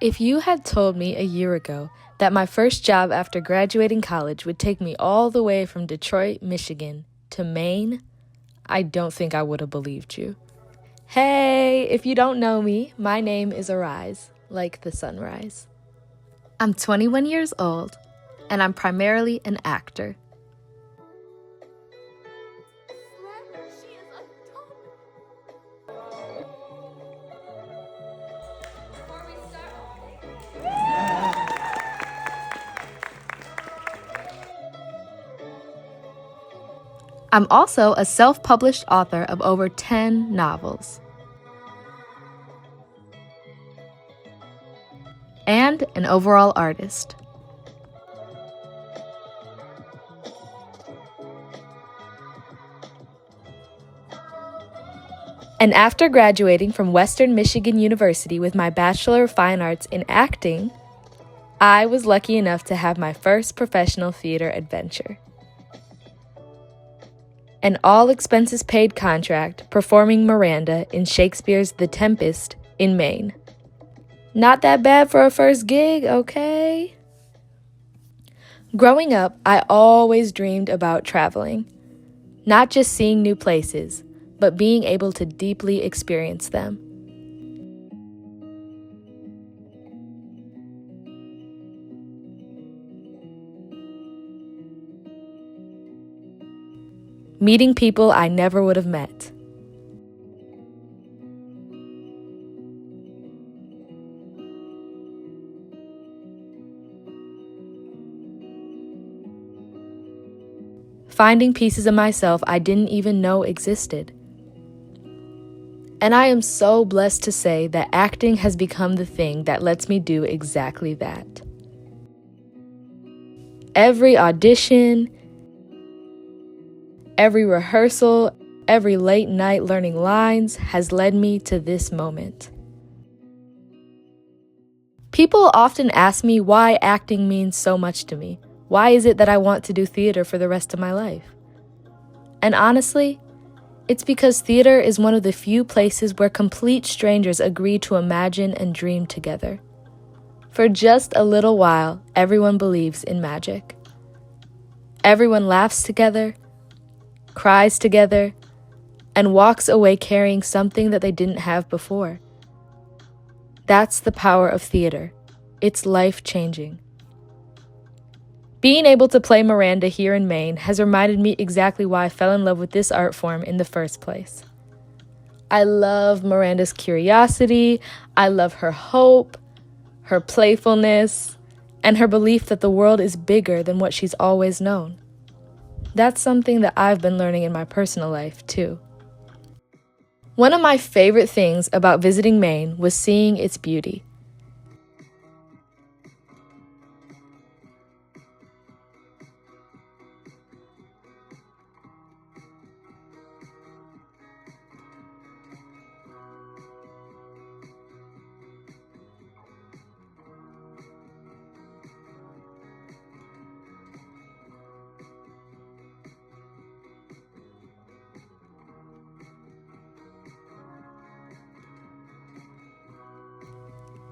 If you had told me a year ago that my first job after graduating college would take me all the way from Detroit, Michigan to Maine, I don't think I would have believed you. Hey, if you don't know me, my name is Arise, like the sunrise. I'm 21 years old, and I'm primarily an actor. I'm also a self-published author of over 10 novels. And an overall artist. And after graduating from Western Michigan University with my Bachelor of Fine Arts in acting, I was lucky enough to have my first professional theater adventure. An all-expenses-paid contract performing Miranda in Shakespeare's The Tempest in Maine. Not that bad for a first gig, okay? Growing up, I always dreamed about traveling. Not just seeing new places, but being able to deeply experience them. Meeting people I never would have met. Finding pieces of myself I didn't even know existed. And I am so blessed to say that acting has become the thing that lets me do exactly that. Every audition, every rehearsal, every late night learning lines has led me to this moment. People often ask me why acting means so much to me. Why is it that I want to do theater for the rest of my life? And honestly, it's because theater is one of the few places where complete strangers agree to imagine and dream together. For just a little while, everyone believes in magic. Everyone laughs together, cries together, and walks away carrying something that they didn't have before. That's the power of theater. It's life-changing. Being able to play Miranda here in Maine has reminded me exactly why I fell in love with this art form in the first place. I love Miranda's curiosity, I love her hope, her playfulness, and her belief that the world is bigger than what she's always known. That's something that I've been learning in my personal life, too. One of my favorite things about visiting Maine was seeing its beauty.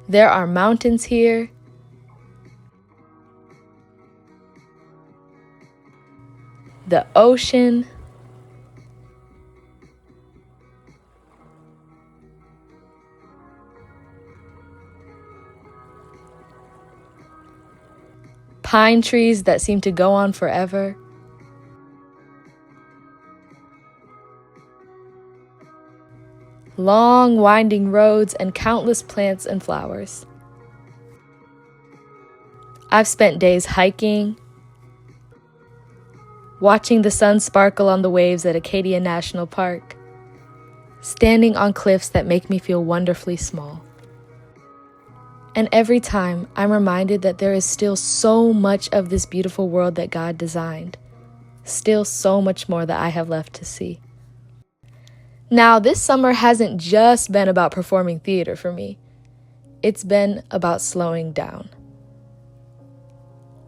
There are mountains here, the ocean, pine trees that seem to go on forever, long winding roads, and countless plants and flowers. I've spent days hiking, watching the sun sparkle on the waves at Acadia National Park, standing on cliffs that make me feel wonderfully small. And every time, I'm reminded that there is still so much of this beautiful world that God designed, still so much more that I have left to see. Now, this summer hasn't just been about performing theater for me. It's been about slowing down.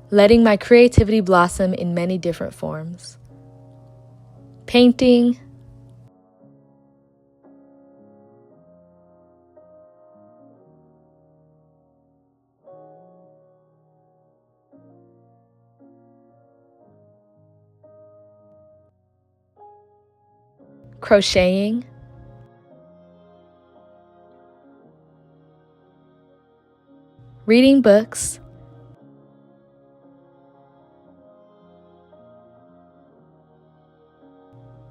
Letting my creativity blossom in many different forms. Painting, crocheting, reading books,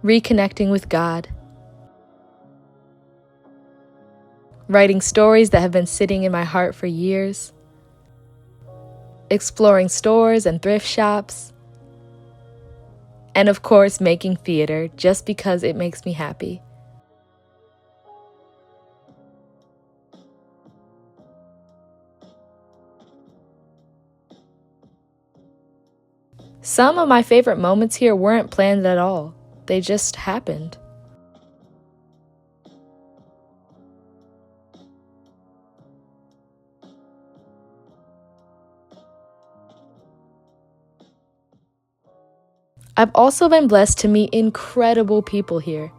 reconnecting with God, writing stories that have been sitting in my heart for years, exploring stores and thrift shops, and of course making theater just because it makes me happy. Some of my favorite moments here weren't planned at all. They just happened. I've also been blessed to meet incredible people here.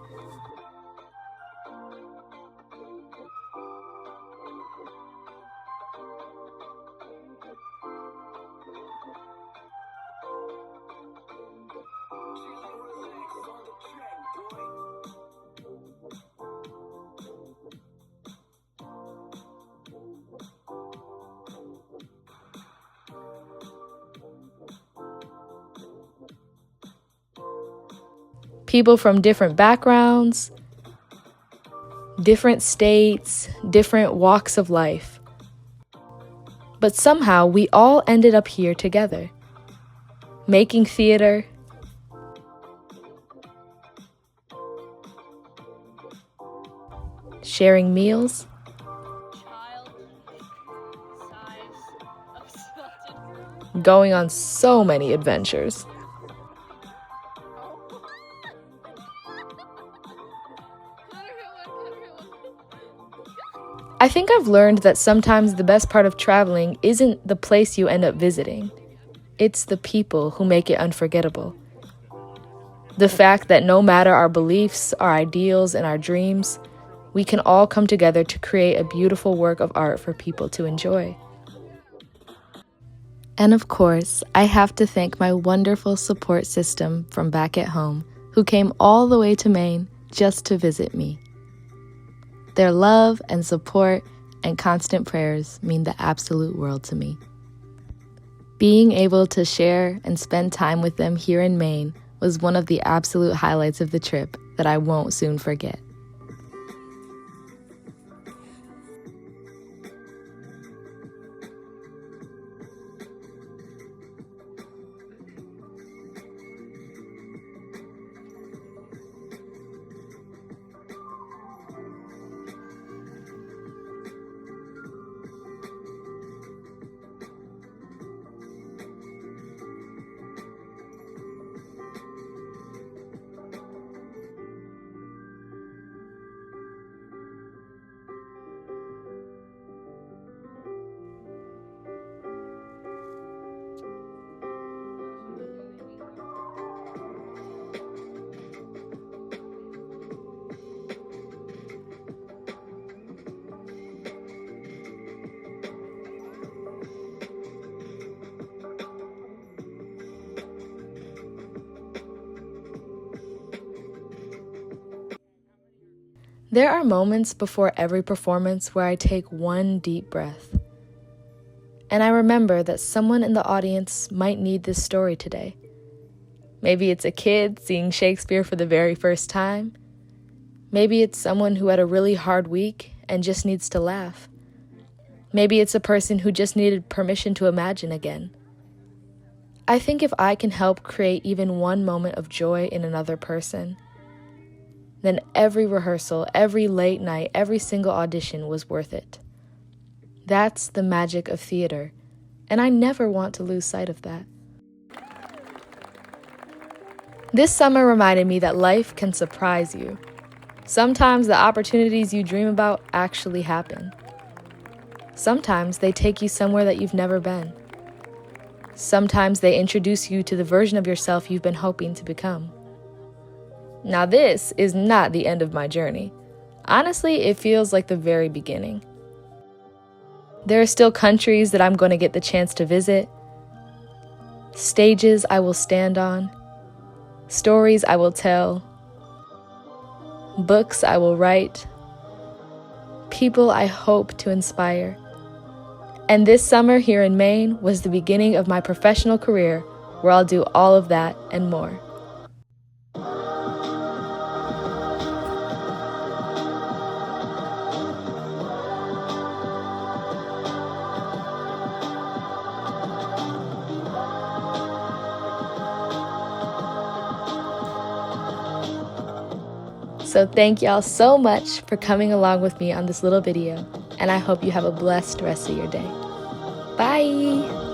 People from different backgrounds, different states, different walks of life. But somehow we all ended up here together, making theater, sharing meals, going on so many adventures. I think I've learned that sometimes the best part of traveling isn't the place you end up visiting. It's the people who make it unforgettable. The fact that no matter our beliefs, our ideals, and our dreams, we can all come together to create a beautiful work of art for people to enjoy. And of course, I have to thank my wonderful support system from back at home, who came all the way to Maine just to visit me. Their love and support and constant prayers mean the absolute world to me. Being able to share and spend time with them here in Maine was one of the absolute highlights of the trip that I won't soon forget. There are moments before every performance where I take one deep breath. And I remember that someone in the audience might need this story today. Maybe it's a kid seeing Shakespeare for the very first time. Maybe it's someone who had a really hard week and just needs to laugh. Maybe it's a person who just needed permission to imagine again. I think if I can help create even one moment of joy in another person, then every rehearsal, every late night, every single audition was worth it. That's the magic of theater, and I never want to lose sight of that. This summer reminded me that life can surprise you. Sometimes the opportunities you dream about actually happen. Sometimes they take you somewhere that you've never been. Sometimes they introduce you to the version of yourself you've been hoping to become. Now this is not the end of my journey. Honestly, it feels like the very beginning. There are still countries that I'm going to get the chance to visit, stages I will stand on, stories I will tell, books I will write, people I hope to inspire. And this summer here in Maine was the beginning of my professional career, where I'll do all of that and more. So thank y'all so much for coming along with me on this little video, and I hope you have a blessed rest of your day. Bye!